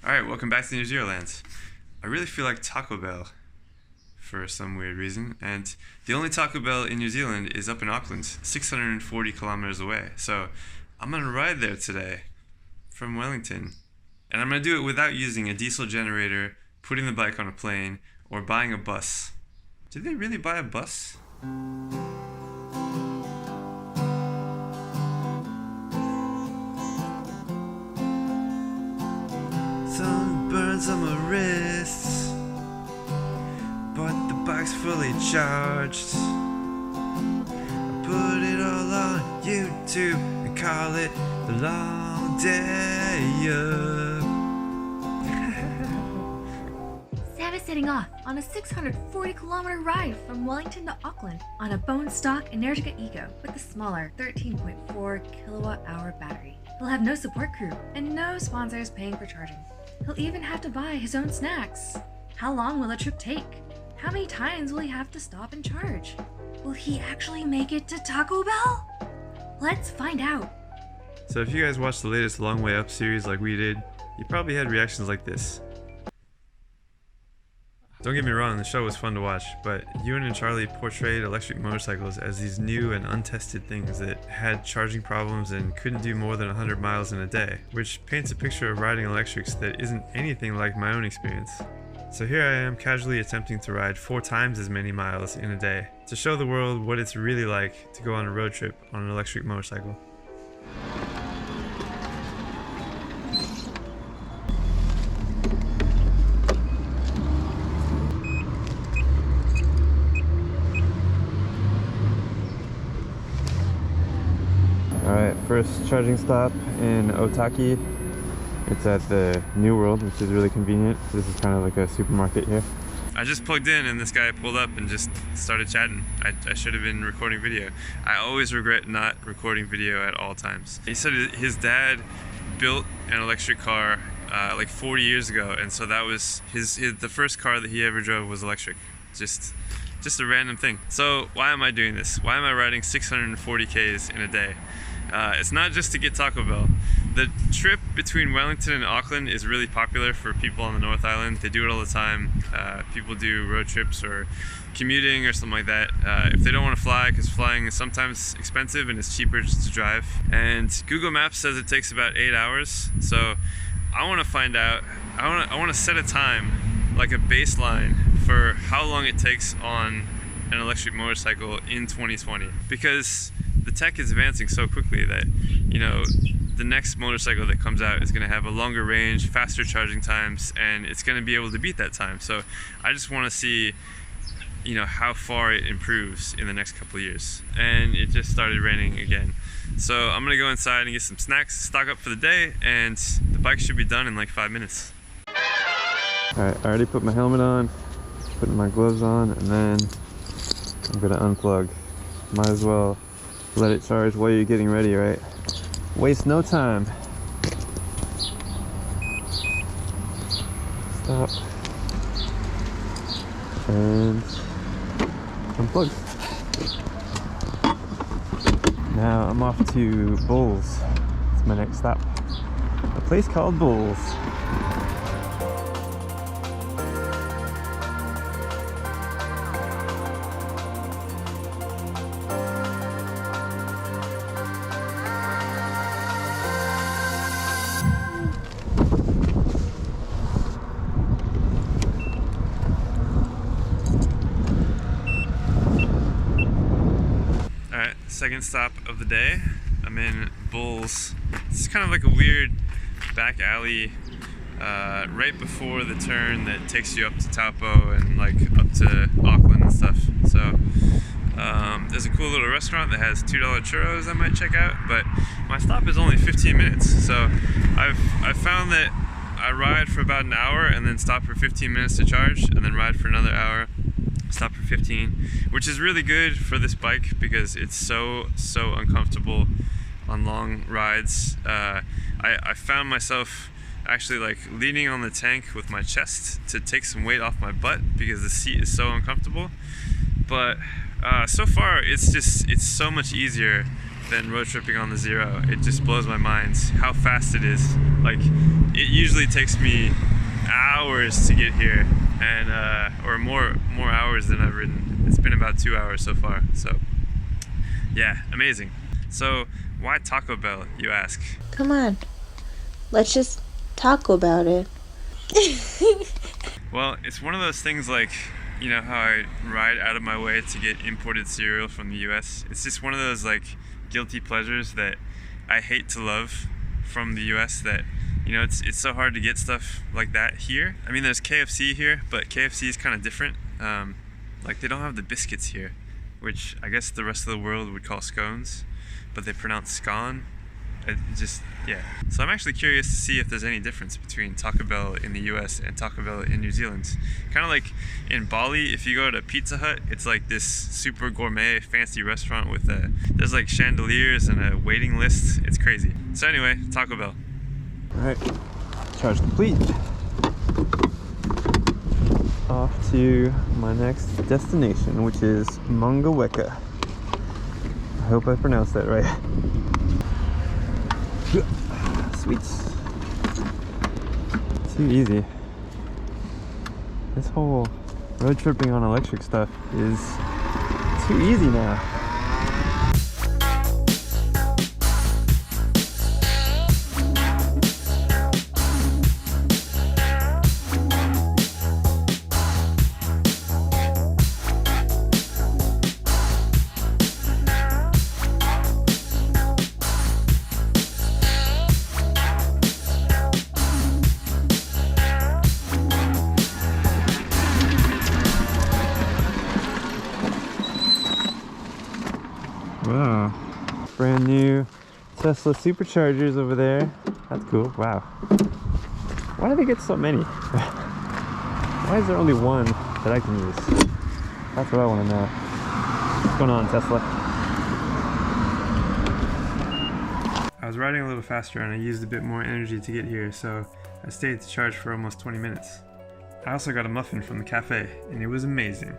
Alright, welcome back to NewZeroland. I really feel like Taco Bell for some weird reason, and the only Taco Bell in New Zealand is up in Auckland, 640 kilometers away. So I'm gonna ride there today from Wellington, and I'm gonna do it without using a diesel generator, putting the bike on a plane, or buying a bus. Did they really buy a bus? Sunburns on my wrists, but the bike's fully charged. I put it all on YouTube and call it the long day up. Sam is setting off on a 640-kilometer ride from Wellington to Auckland on a bone stock Energica Ego with a smaller 13.4 kilowatt-hour battery. He'll have no support crew and no sponsors paying for charging. He'll even have to buy his own snacks. How long will the trip take? How many times will he have to stop and charge? Will he actually make it to Taco Bell? Let's find out. So if you guys watched the latest Long Way Up series like we did, you probably had reactions like this. Don't get me wrong, the show was fun to watch, but Ewan and Charlie portrayed electric motorcycles as these new and untested things that had charging problems and couldn't do more than 100 miles in a day, which paints a picture of riding electrics that isn't anything like my own experience. So here I am casually attempting to ride 4 times as many miles in a day to show the world what it's really like to go on a road trip on an electric motorcycle. Alright, first charging stop in Otaki. It's at the NewZeroland, which is really convenient. This is kind of like a supermarket here. I just plugged in and this guy pulled up and just started chatting. I should have been recording video. I always regret not recording video at all times. He said his dad built an electric car like 40 years ago, and so that was the first car that he ever drove was electric. Just a random thing. So why am I doing this? Why am I riding 640 Ks in a day? It's not just to get Taco Bell. The trip between Wellington and Auckland is really popular for people on the North Island. They do it all the time. People do road trips or commuting or something like that. If they don't want to fly, because flying is sometimes expensive and it's cheaper just to drive. And Google Maps says it takes about 8 hours. So I want to find out, I want to set a time, like a baseline for how long it takes on an electric motorcycle in 2020. Because the tech is advancing so quickly that, you know, the next motorcycle that comes out is going to have a longer range, faster charging times, and it's going to be able to beat that time. So I just want to see, you know, how far it improves in the next couple of years. And it just started raining again. So I'm going to go inside and get some snacks, stock up for the day, and the bike should be done in like 5 minutes. Alright, I already put my helmet on, putting my gloves on, and then I'm going to unplug. Might as well let it charge while you're getting ready, right? Waste no time. Stop. And unplug. Now I'm off to Bulls. It's my next stop. A place called Bulls. Second stop of the day. I'm in Bulls. This is kind of like a weird back alley right before the turn that takes you up to Taupo and like up to Auckland and stuff. So there's a cool little restaurant that has $2 churros I might check out, but my stop is only 15 minutes. So I've found that I ride for about an hour and then stop for 15 minutes to charge and then ride for another hour, stop for 15, which is really good for this bike because it's so uncomfortable on long rides. I found myself actually like leaning on the tank with my chest to take some weight off my butt because the seat is so uncomfortable. But so far it's so much easier than road tripping on the Zero. It just blows my mind how fast it is. Like it usually takes me hours to get here, and or more hours than I've ridden. It's been about 2 hours so far. So yeah, amazing. So why Taco Bell, you ask? Come on, let's just talk about it. Well, it's one of those things like, you know how I ride out of my way to get imported cereal from the US? It's just one of those like guilty pleasures that I hate to love from the US, that, you know, it's so hard to get stuff like that here. I mean, there's KFC here, but KFC is kind of different. Like, they don't have the biscuits here, which I guess the rest of the world would call scones, but they pronounce scone. It just, yeah. So I'm actually curious to see if there's any difference between Taco Bell in the US and Taco Bell in New Zealand. Kind of like in Bali, if you go to Pizza Hut, it's like this super gourmet, fancy restaurant with there's like chandeliers and a waiting list. It's crazy. So anyway, Taco Bell. All right, charge complete. Off to my next destination, which is Mangaweka. I hope I pronounced that right. Sweet. Too easy. This whole road tripping on electric stuff is too easy now. Wow, brand new Tesla superchargers over there. That's cool. Wow. Why do they get so many? Why is there only one that I can use? That's what I want to know. What's going on, Tesla? I was riding a little faster and I used a bit more energy to get here, so I stayed to charge for almost 20 minutes. I also got a muffin from the cafe, and it was amazing.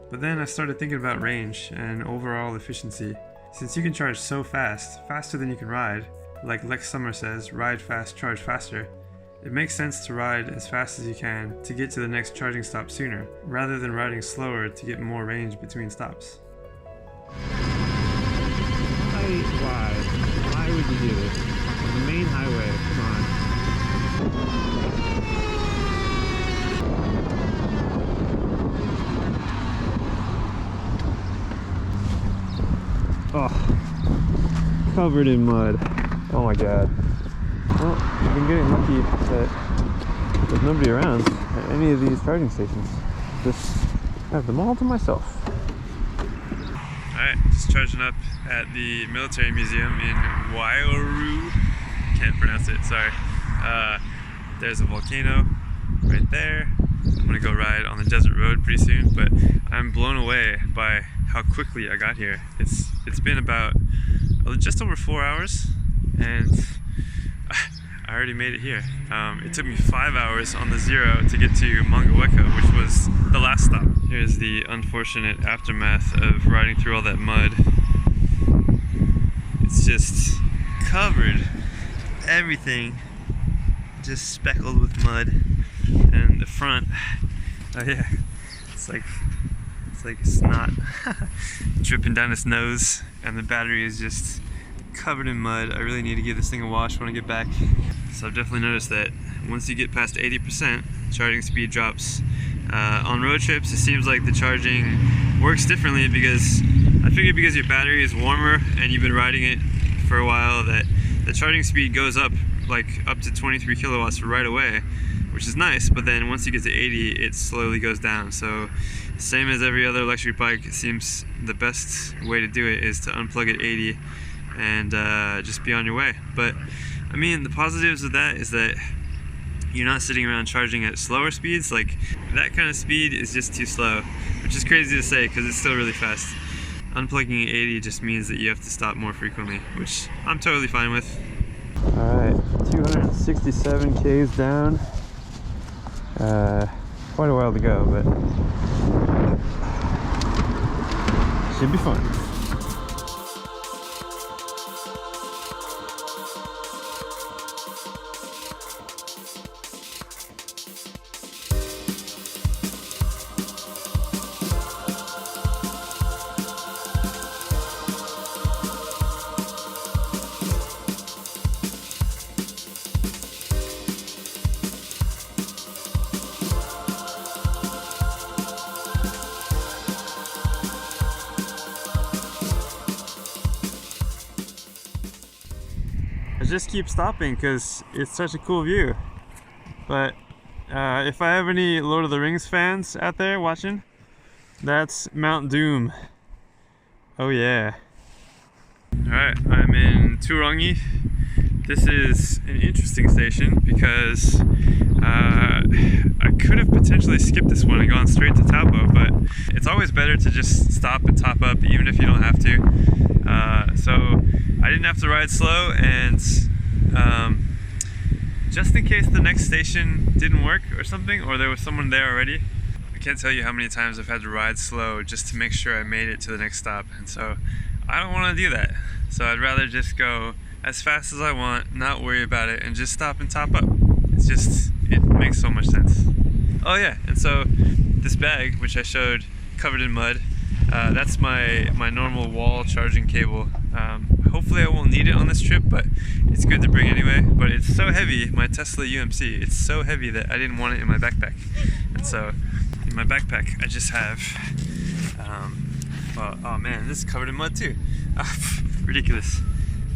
But then I started thinking about range and overall efficiency. Since you can charge so fast, faster than you can ride, like Lex Summer says, ride fast, charge faster, it makes sense to ride as fast as you can to get to the next charging stop sooner, rather than riding slower to get more range between stops. Why would you do this? On the main highway, come on. Oh, covered in mud. Oh my god. Well, I've been getting lucky that there's nobody around at any of these charging stations. Just have them all to myself. Alright, just charging up at the military museum in Waiouru. Can't pronounce it, sorry. There's a volcano right there. I'm gonna go ride on the desert road pretty soon, but I'm blown away by how quickly I got here. It's been about just over 4 hours, and I already made it here. It took me 5 hours on the Zero to get to Mangaweka, which was the last stop. Here's the unfortunate aftermath of riding through all that mud. It's just covered, everything just speckled with mud, and the front, oh yeah, it's like snot dripping down his nose, and the battery is just covered in mud. I really need to give this thing a wash when I get back. So I've definitely noticed that once you get past 80%, charging speed drops. On road trips, it seems like the charging works differently, because I figured because your battery is warmer and you've been riding it for a while, that the charging speed goes up to 23 kilowatts right away, which is nice, but then once you get to 80, it slowly goes down. So same as every other electric bike, it seems the best way to do it is to unplug at 80 and just be on your way. But I mean, the positives of that is that you're not sitting around charging at slower speeds. Like, that kind of speed is just too slow, which is crazy to say because it's still really fast. Unplugging at 80 just means that you have to stop more frequently, which I'm totally fine with. Alright, 267 Ks down. Quite a while to go, but should be fun. just keep stopping because it's such a cool view. But if I have any Lord of the Rings fans out there watching, that's Mount Doom. Oh yeah. Alright, I'm in Turangi. This is an interesting station because I could have potentially skipped this one and gone straight to Taupo, but it's always better to just stop and top up even if you don't have to. So I didn't have to ride slow, and just in case the next station didn't work or something, or there was someone there already, I can't tell you how many times I've had to ride slow just to make sure I made it to the next stop, and so I don't want to do that. So I'd rather just go as fast as I want, not worry about it, and just stop and top up. It makes so much sense. Oh yeah, and so this bag, which I showed covered in mud, that's my normal wall charging cable. Hopefully I won't need it on this trip, but it's good to bring anyway. But it's so heavy, my Tesla UMC, it's so heavy that I didn't want it in my backpack. And so in my backpack I just have, well, oh man, this is covered in mud too. Ridiculous.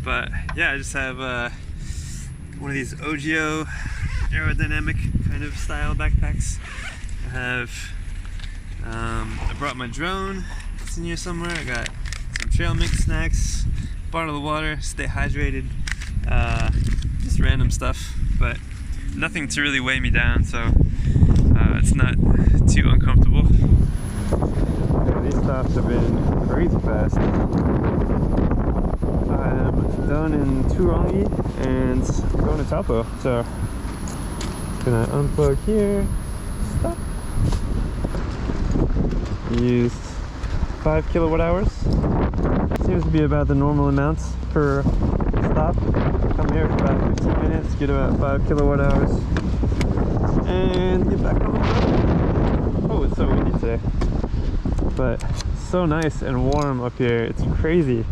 But yeah, I just have one of these OGO aerodynamic kind of style backpacks. I have, I brought my drone, it's in here somewhere. I got some trail mix snacks, bottle of water, stay hydrated, just random stuff, but nothing to really weigh me down, so it's not too uncomfortable. Yeah, these stops have been crazy fast. I'm done in Turangi and going to Taupo, so gonna unplug here, stop. Used 5 kilowatt hours. Seems to be about the normal amount per stop. Come here for about 15 minutes, get about 5 kilowatt hours, and get back on the road. Oh, it's so windy today, but so nice and warm up here. It's crazy.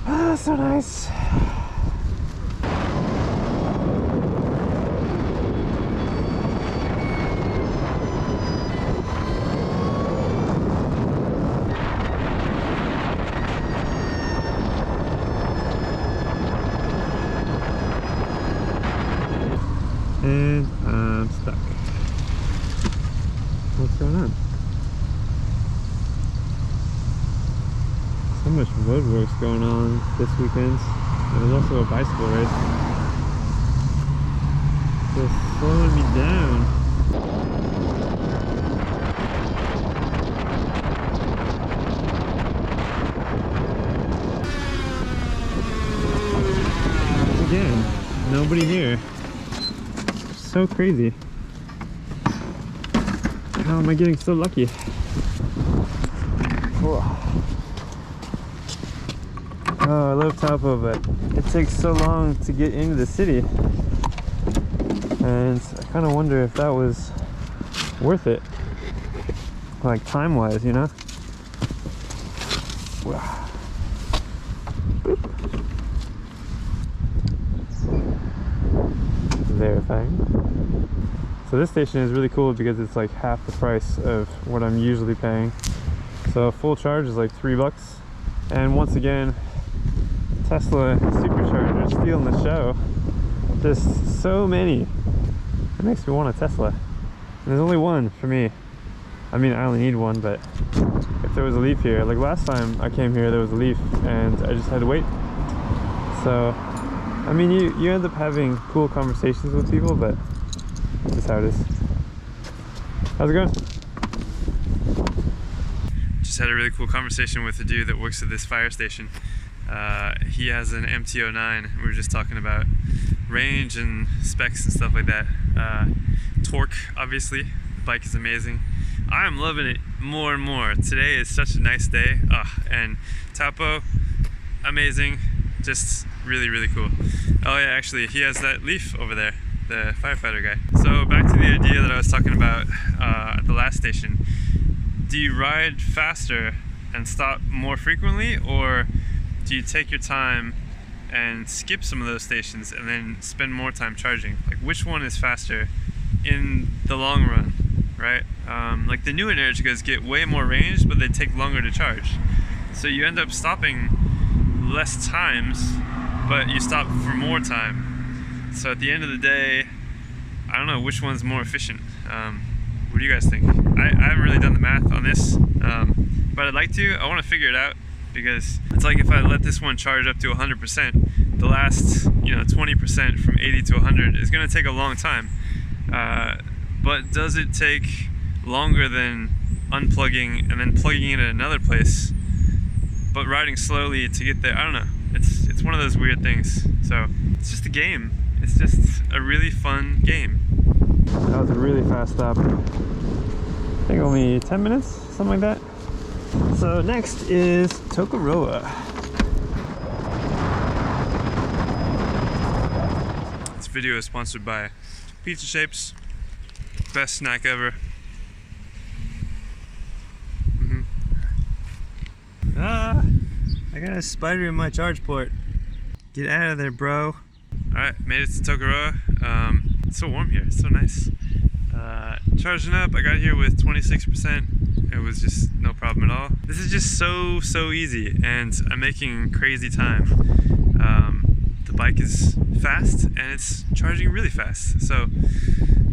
Ah, so nice. And I'm stuck. What's going on? So much roadworks going on this weekend. There's also a bicycle race. Just slowing me down. Again, nobody here. So crazy. How am I getting so lucky? Oh, I love Taupo, but it takes so long to get into the city, and I kind of wonder if that was worth it, like time-wise, you know? Verifying. So this station is really cool because it's like half the price of what I'm usually paying. So full charge is like $3, and once again, Tesla superchargers stealing the show. Just so many. It makes me want a Tesla. And there's only one for me. I mean, I only need one, but if there was a Leaf here, like last time I came here, there was a Leaf, and I just had to wait. So, I mean, you end up having cool conversations with people, but that's how it is. How's it going? Just had a really cool conversation with a dude that works at this fire station. He has an MT-09. We were just talking about range and specs and stuff like that. Torque, obviously. The bike is amazing. I'm loving it more and more. Today is such a nice day. And Taupo, amazing. Just really, really cool. Oh yeah, actually, he has that Leaf over there, the firefighter guy. So back to the idea that I was talking about at the last station. Do you ride faster and stop more frequently, or do you take your time and skip some of those stations and then spend more time charging? Like, which one is faster in the long run, right? Like the new Energicas get way more range, but they take longer to charge. So you end up stopping less times but you stop for more time. So at the end of the day, I don't know which one's more efficient. What do you guys think? I haven't really done the math on this, but I'd like to. I want to figure it out, because it's like if I let this one charge up to 100%, the last 20% from 80 to 100 is going to take a long time. But does it take longer than unplugging and then plugging it at another place, but riding slowly to get there? I don't know. It's one of those weird things. So it's just a game. It's just a really fun game. That was a really fast stop. I think only 10 minutes, something like that. So next is Tokoroa. This video is sponsored by Pizza Shapes. Best snack ever. Ah, I got a spider in my charge port. Get out of there, bro. Alright, made it to Tokoroa. It's so warm here, it's so nice. Charging up, I got here with 26%. It was just no problem at all. This is just so easy, and I'm making crazy time. The bike is fast, and it's charging really fast. So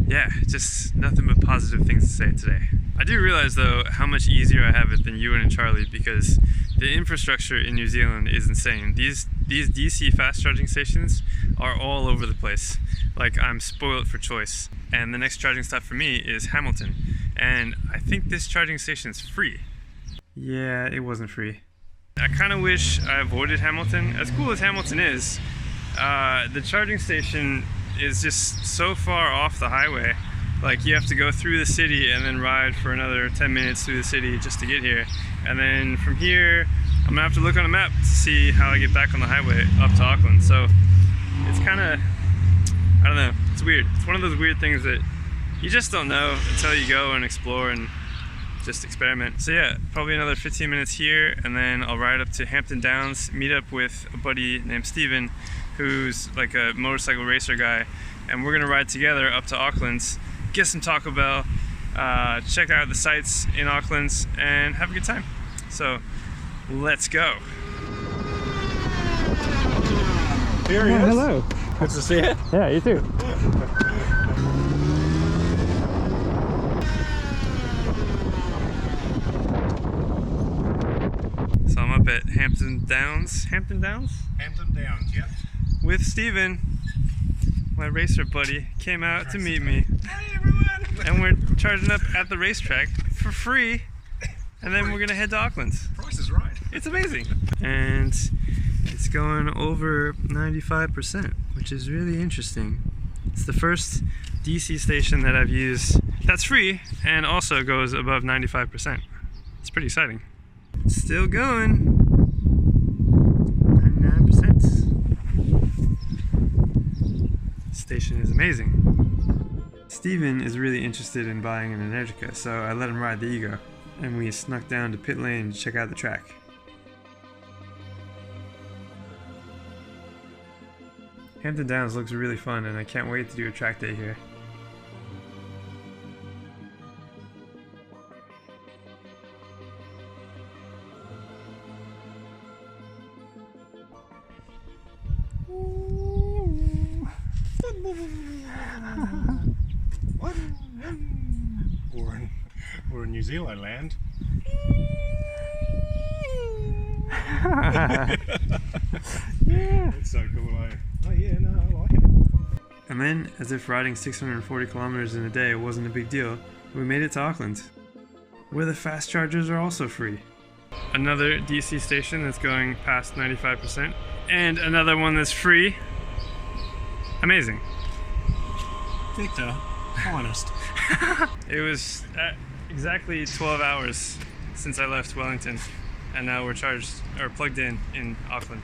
yeah, just nothing but positive things to say today. I do realize though how much easier I have it than Ewan and Charlie, because the infrastructure in New Zealand is insane. These DC fast charging stations are all over the place. Like, I'm spoiled for choice. And the next charging stop for me is Hamilton. And I think this charging station is free. Yeah, it wasn't free. I kind of wish I avoided Hamilton. As cool as Hamilton is, the charging station is just so far off the highway. Like, you have to go through the city and then ride for another 10 minutes through the city just to get here. And then from here, I'm gonna have to look on a map to see how I get back on the highway up to Auckland. So it's kind of, I don't know, it's weird. It's one of those weird things that you just don't know until you go and explore and just experiment. So yeah, probably another 15 minutes here, and then I'll ride up to Hampton Downs, meet up with a buddy named Steven, who's like a motorcycle racer guy, and we're gonna ride together up to Auckland, get some Taco Bell, check out the sights in Auckland, and have a good time. So let's go. Here he is. Hello. Good to see you. Yeah, you too. So I'm up at Hampton Downs. Hampton Downs? Hampton Downs, yep. With Steven, my racer buddy, came out to meet me. Hey everyone! And we're charging up at the racetrack for free. And then we're gonna head to Auckland. Price is right. It's amazing. And it's going over 95%, which is really interesting. It's the first DC station that I've used that's free and also goes above 95%. It's pretty exciting. It's still going. 99%. Station is amazing. Steven is really interested in buying an Energica, so I let him ride the Ego, and we snuck down to pit lane to check out the track. Hampton Downs looks really fun, and I can't wait to do a track day here. We're in NewZeroland. Yeah. It's so cool, eh? Oh yeah, no, I like it. And then, as if riding 640 kilometers in a day wasn't a big deal, we made it to Auckland, where the fast chargers are also free. Another DC station that's going past 95%, and another one that's free. Amazing. Victor, finest. It was exactly 12 hours since I left Wellington, and now we're charged or plugged in Auckland.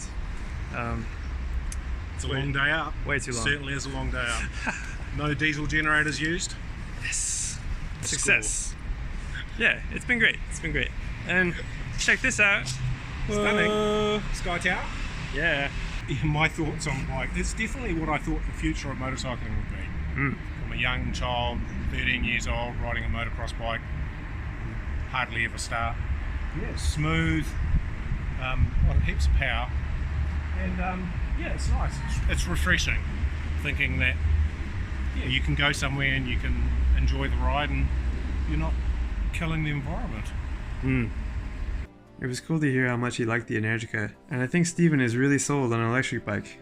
It's a long day up. Way too long. Certainly is a long day up. No diesel generators used. Yes. Success. Yeah, it's been great. It's been great. And check this out. Stunning. Sky Tower. Yeah. My thoughts on bike. It's definitely what I thought the future of motorcycling would be. From a young child, 13 years old, riding a motocross bike, hardly ever start. Yeah, smooth, heaps of power, and Yeah, it's nice. It's refreshing, thinking that you can go somewhere and you can enjoy the ride and you're not killing the environment. It was cool to hear how much he liked the Energica, and I think Steven is really sold on an electric bike.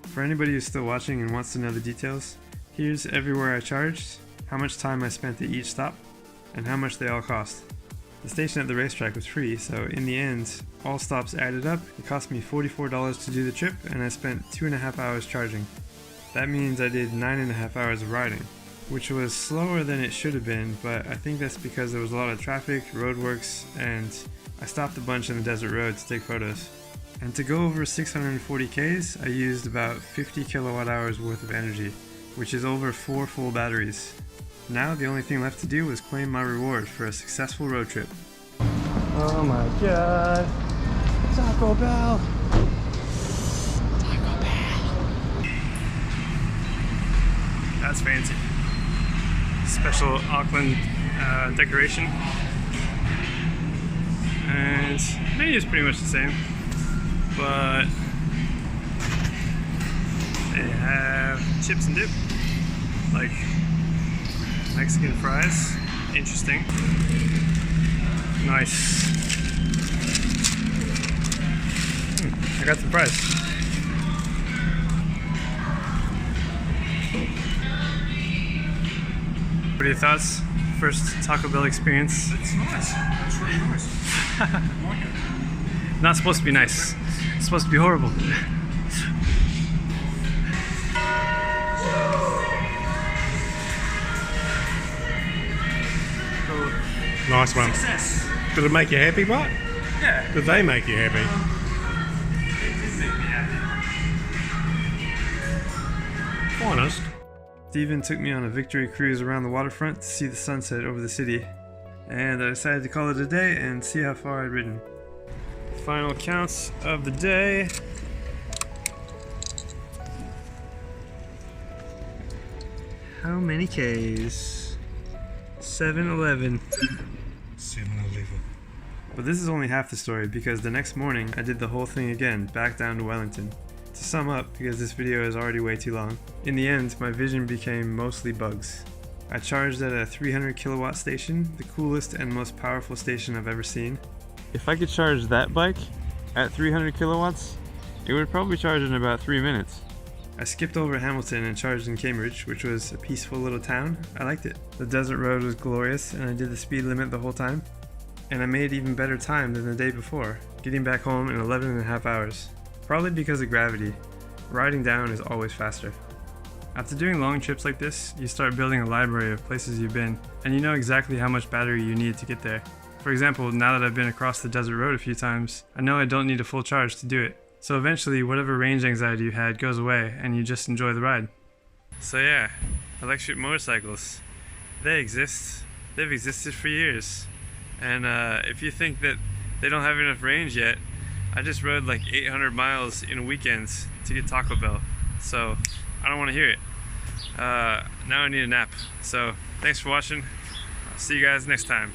For anybody who's still watching and wants to know the details, here's everywhere I charged, how much time I spent at each stop, and how much they all cost. The station at the racetrack was free, so in the end, all stops added up, it cost me $44 to do the trip, and I spent 2.5 hours charging. That means I did 9.5 hours of riding, which was slower than it should have been, but I think that's because there was a lot of traffic, roadworks, and I stopped a bunch on the desert road to take photos. And to go over 640 Ks, I used about 50 kilowatt hours worth of energy, which is over 4 full batteries. Now the only thing left to do was claim my reward for a successful road trip. Oh my god! Taco Bell! Taco Bell! That's fancy. Special Auckland decoration. And the menu is pretty much the same, but they have chips and dip, like Mexican fries. Interesting. Nice. I got some fries. What are your thoughts? First Taco Bell experience? It's nice. It's really nice. I like it. Not supposed to be nice. It's supposed to be horrible. Nice one. Success. Did it make you happy, Bart? Yeah. Did they make you happy? It did make me happy. Honest. Steven took me on a victory cruise around the waterfront to see the sunset over the city, and I decided to call it a day and see how far I'd ridden. Final counts of the day. How many Ks? 711. 7-Eleven. But this is only half the story, because the next morning I did the whole thing again, back down to Wellington. To sum up, because this video is already way too long, in the end my vision became mostly bugs. I charged at a 300 kilowatt station, the coolest and most powerful station I've ever seen. If I could charge that bike at 300 kilowatts, it would probably charge in about 3 minutes. I skipped over Hamilton and charged in Cambridge, which was a peaceful little town. I liked it. The desert road was glorious and I did the speed limit the whole time. And I made even better time than the day before, getting back home in 11.5 hours. Probably because of gravity. Riding down is always faster. After doing long trips like this, you start building a library of places you've been, and you know exactly how much battery you need to get there. For example, now that I've been across the desert road a few times, I know I don't need a full charge to do it. So eventually, whatever range anxiety you had goes away, and you just enjoy the ride. So yeah, electric motorcycles. They exist. They've existed for years. And if you think that they don't have enough range yet, I just rode like 800 miles in weekends to get Taco Bell. So I don't want to hear it. Now I need a nap. So thanks for watching. I'll see you guys next time.